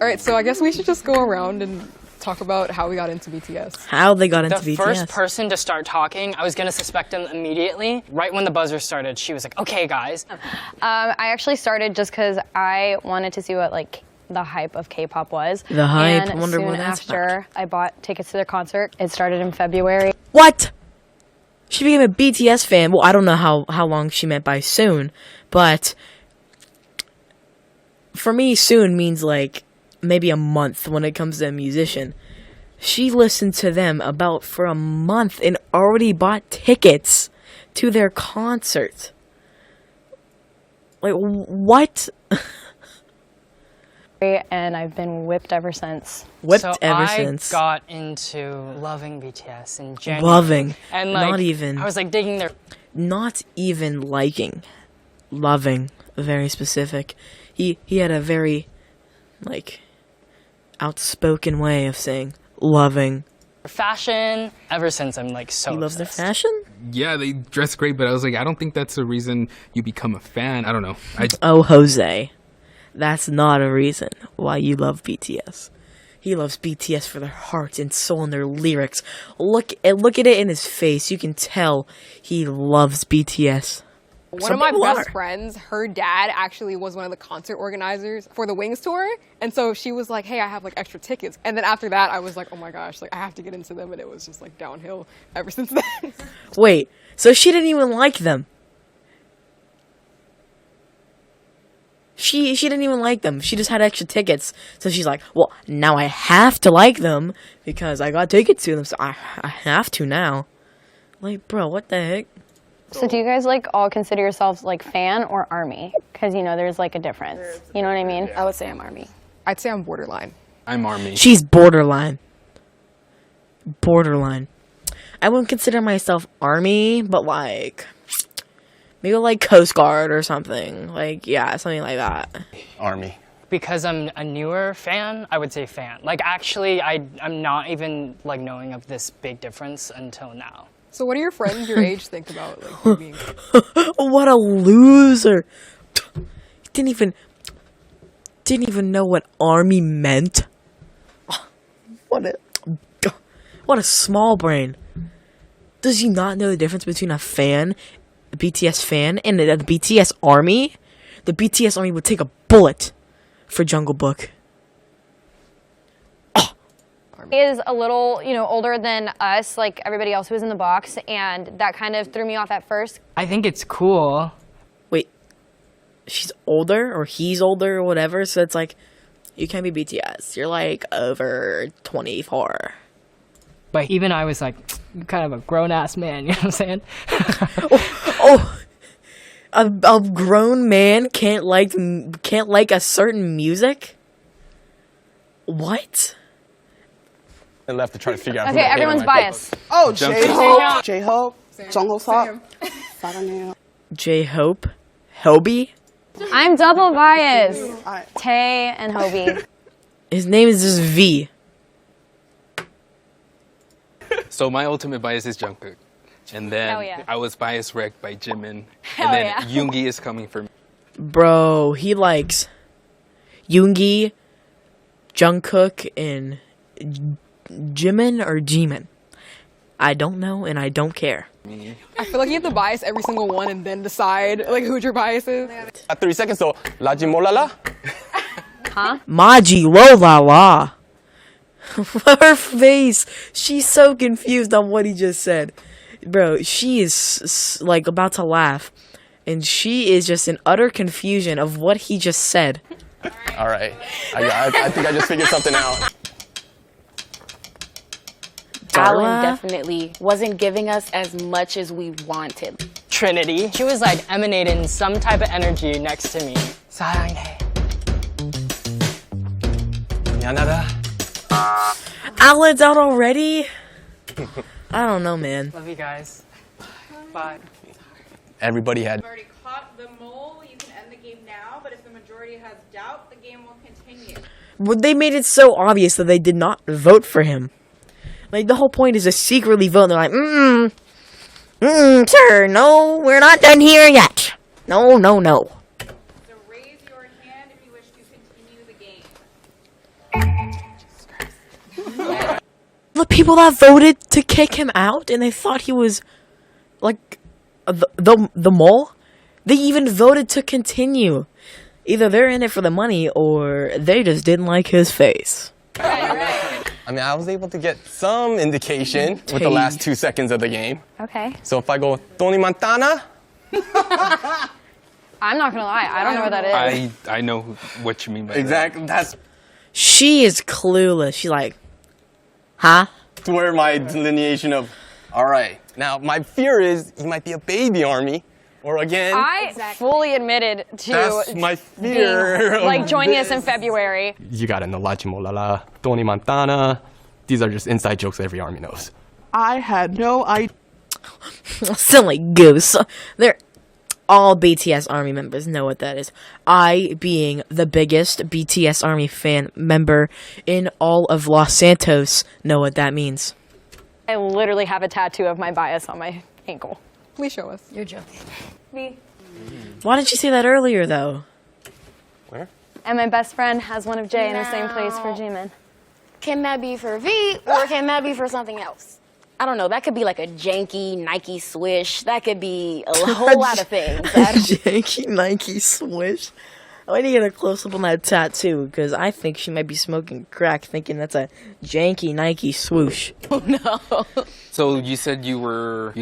All right, so I guess we should just go around and talk about how we got into BTS. How they got into BTS. The first person to start talking, I was gonna suspect them immediately. Right when the buzzer started, she was like, "Okay, guys." I actually started just because I wanted to see what like the hype of K-pop was. The hype. And Wonder soon what that's after, I bought tickets to their concert. It started in February. What? She became a BTS fan. Well, I don't know how long she meant by soon, but for me, soon means like maybe a month when it comes to a musician. She listened to them about for a month and already bought tickets to their concert. Like, what? And I've been whipped ever since. Whipped ever since. I got into loving BTS in January. Loving. And like, not even. I was like digging their... Not even liking. Loving. Very specific. He had a very, like, outspoken way of saying loving. fashion. Ever since, I'm like so You love their obsessed. fashion? Yeah, they dress great, but I was like, I don't think that's the reason you become a fan. I don't know. Oh, Jose. That's not a reason why you love BTS. He loves BTS for their heart and soul and their lyrics. Look at it in his face. You can tell he loves BTS. One of my best friends, her dad actually was one of the concert organizers for the Wings tour. And so she was like, hey, I have like extra tickets. And then after that, I was like, oh my gosh, like I have to get into them. And it was just like downhill ever since then. Wait, so she didn't even like them? She didn't even like them. She just had extra tickets. So she's like, well, now I have to like them because I got tickets to them. So I have to now. Like, bro, what the heck? So do you guys like all consider yourselves like fan or ARMY? Because you know there's like a difference. You know what I mean? I would say I'm ARMY. I'd say I'm borderline. I'm ARMY. She's borderline. Borderline. I wouldn't consider myself ARMY, but like maybe like Coast Guard or something. Like, yeah, something like that. ARMY. Because I'm a newer fan, I would say fan. Like actually, I'm not even like knowing of this big difference until now. So what do your friends your age think about like you being... What a loser. Didn't even know what ARMY meant. What a small brain. Does he not know the difference between a fan, a BTS fan, and a BTS ARMY? The BTS ARMY would take a bullet for Jungle Book. He is a little, you know, older than us, like everybody else who was in the box, and that kind of threw me off at first. I think it's cool. Wait, she's older or he's older or whatever, so it's like, you can't be BTS. You're like over 24. But even I was like, you're kind of a grown-ass man, you know what I'm saying? A grown man can't like a certain music? What? And left to try to figure out. Okay, everyone's biased. Oh, J-Hope. J-Hope. Jungkook. 사랑해요. J-Hope? Hobie? I'm double biased. Tae and Hobie. His name is just V. So my ultimate bias is Jungkook. And then Hell yeah. I was bias wrecked by Jimin. Hell And then yeah. Yoongi is coming for me. Bro, he likes Yoongi, Jungkook, and Jimin or Jimin. I don't know and I don't care. I feel like you have to bias every single one and then decide like who your bias is. At 30 seconds, so Laji Molala. Huh? Maji lo la la. Her face. She's so confused on what he just said. Bro, she is like about to laugh. And she is just in utter confusion of what he just said. All right. I think I just figured something out. Alan Darla? definitely wasn't giving us as much as we wanted. Trinity. She was like emanating some type of energy next to me. 사랑해. 미안하다. Alan's out already? I don't know, man. Love you guys. Bye. Everybody had. You've already caught the mole, you can end the game now, but if the majority has doubt, the game will continue. Well, they made it so obvious that they did not vote for him. Like, the whole point is to secretly vote. And they're like, sir, no, we're not done here yet. No. So raise your hand if you wish to continue the game. the people that voted to kick him out, and they thought he was like the mole. They even voted to continue. Either they're in it for the money, or they just didn't like his face. I mean, I was able to get some indication with the last 2 seconds of the game. Okay. So if I go Tony Montana, I'm not gonna lie, I don't know what that is. I know what you mean by exactly, that's She is clueless. She's like, huh? where my delineation of, all right. Now, my fear is he might be a baby army, or again, I fully admitted to that's my fear. being, like of joining us in this. February. You gotta know La Chimolala, Tony Montana. These are just inside jokes every army knows. I had no idea. Silly goose. They're all BTS army members know what that is. I, being the biggest BTS army fan member in all of Los Santos, know what that means. I literally have a tattoo of my bias on my ankle. Please show us. You're joking. Me. Why didn't you say that earlier, though? Where? And my best friend has one of Jay in the same place for Jimin. Can that be for V or can that be for something else? I don't know. That could be like a janky Nike swish. That could be a whole lot of things. Janky Nike swish. I need to get a close up on that tattoo, because I think she might be smoking crack thinking that's a janky Nike swoosh. Oh no. So you said you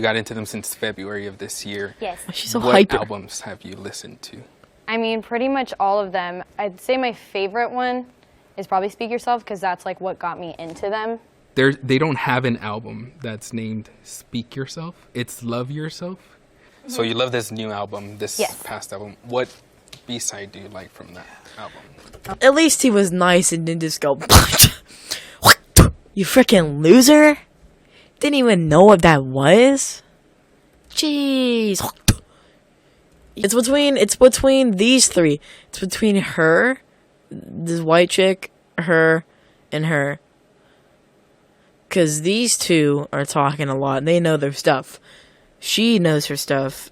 got into them since February of this year. Yes. She's so What hyper. albums have you listened to? I mean, pretty much all of them. I'd say my favorite one is probably Speak Yourself, because that's like what got me into them. They don't have an album that's named Speak Yourself. It's Love Yourself. So you love this new album, this Yes. past album. What B-side do you like from that album? At least he was nice and didn't just go, you freaking loser. Didn't even know what that was. Jeez. It's between these three. It's between her, this white chick, her, and her. Because these two are talking a lot. They know their stuff. She knows her stuff.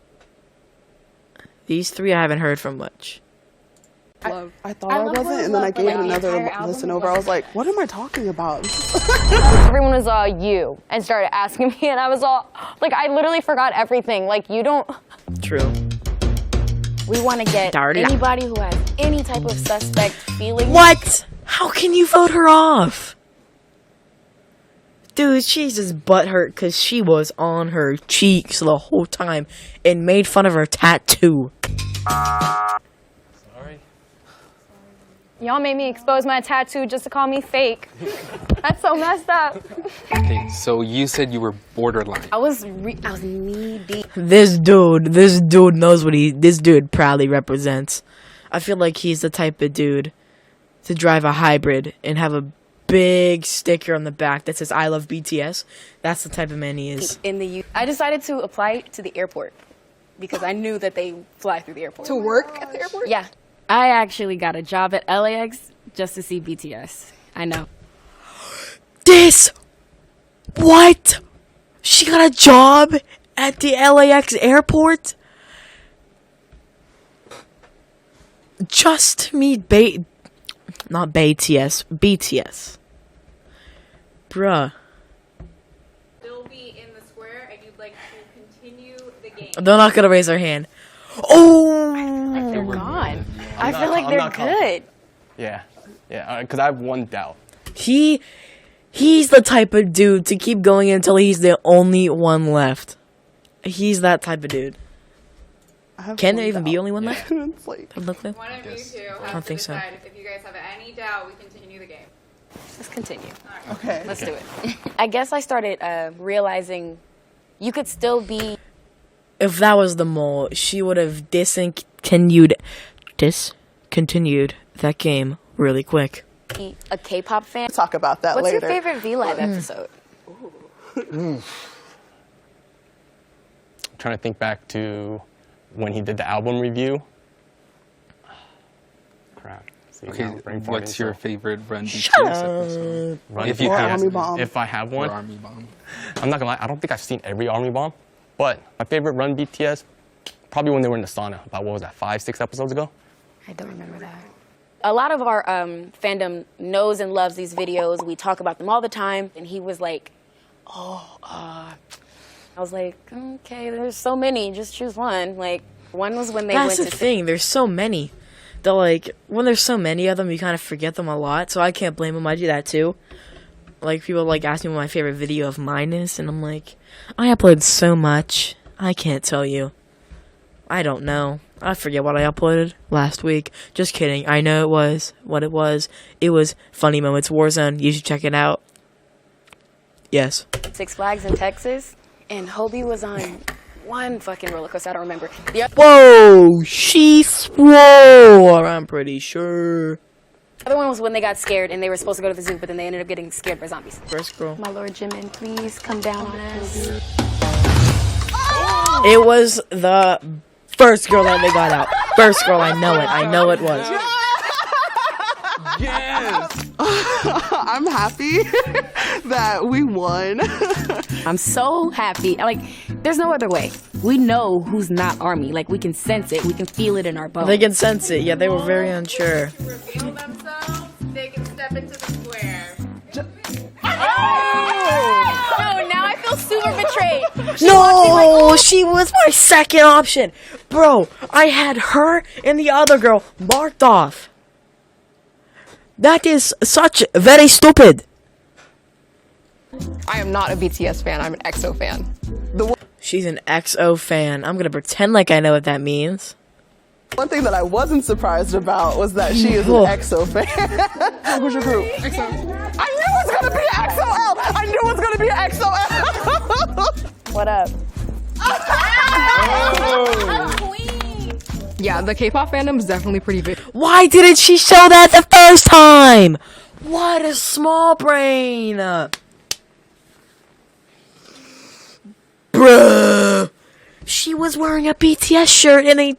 These three I haven't heard from much. Love. I thought I wasn't, and then I gave it another listen over. I was like, what am I talking about? Everyone was you and started asking me, and I was all like, I literally forgot everything. Like, you don't. True. We want to get Darla. anybody who has any type of suspect feeling. What? How can you vote her off? Dude, she's just butthurt because she was on her cheeks the whole time and made fun of her tattoo. Sorry. Y'all made me expose my tattoo just to call me fake. That's so messed up. Okay, so you said you were borderline. I was knee deep. This dude knows what this dude proudly represents. I feel like he's the type of dude to drive a hybrid and have a big sticker on the back that says I love BTS. That's the type of man he is. I decided to apply to the airport because I knew that they fly through the airport. To work at the airport? Yeah. I actually got a job at LAX just to see BTS. I know. What? She got a job at the LAX airport? Just to meet not BTS, BTS. Bruh. Still be in the square and you'd like to continue the game. They're not gonna raise their hand. Oh! They're gone. I'm I feel like I'm they're not confident. good. Yeah, because I have one doubt. He's the type of dude to keep going until he's the only one left. He's that type of dude. Can there even be only one left? It's like, Look there. One of you two I has don't to think so. decide if you guys have any doubt, we continue the game. Let's continue. okay. Let's do it. I guess I started realizing you could still be If that was the mole, she would have discontinued that game really quick. a K-pop fan. Talk about that What's later. your favorite V-Live episode? I'm trying to think back to when he did the album review. Crap. See, Okay, now I'm brain farting, what's your so- favorite Run BTS episode? Run If you BTS. have Army Bomb. If I have Or one, Army Bomb? I'm not gonna lie. I don't think I've seen every Army Bomb, but my favorite Run BTS, probably when they were in the sauna. About what was that, 5-6 episodes ago? I don't remember that. A lot of our fandom knows and loves these videos. We talk about them all the time. And he was like, I was like, okay, there's so many. Just choose one. Like, one was when they That's went the to... thing. There's so many. They're like, when there's so many of them, you kind of forget them a lot. So I can't blame them. I do that too. Like, people like ask me what my favorite video of mine is, and I'm like, I uploaded so much. I can't tell you. I don't know. I forget what I uploaded last week. Just kidding. I know it was what it was. It was Funny Moments Warzone. You should check it out. Yes. Six Flags in Texas, and Hobie was on one fucking roller coaster. I don't remember. Whoa! She swore! I'm pretty sure. The other one was when they got scared and they were supposed to go to the zoo, but then they ended up getting scared by zombies. First girl. My Lord Jimin, please come down on us. It was the first girl that they got out. First girl, I know it. I know it was. Yes! I'm happy that we won. I'm so happy. Like, there's no other way. We know who's not Army. Like, we can sense it. We can feel it in our bones. They can sense it. Yeah, they were very unsure. Reveal themselves, they can step into the square. No, now I feel super betrayed. No, she was my second option. Bro, I had her and the other girl marked off. That is such very stupid. I am not a BTS fan. I'm an EXO fan. She's an XO fan. I'm gonna pretend like I know what that means. One thing that I wasn't surprised about was that she is an EXO fan. Who's your group? EXO. I knew it was gonna be XOL. I knew it was gonna be XOL. What up? Yeah, the K-pop fandom is definitely pretty big. Why didn't she show that the first time? What a small brain. Bruh. She was wearing a BTS shirt and a...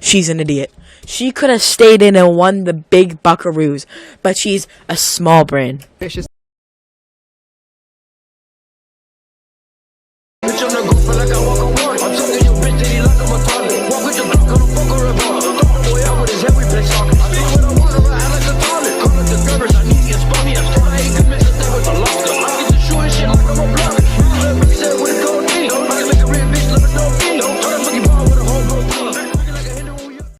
She's an idiot. She could have stayed in and won the big buckaroos, but she's a small brain. Vicious.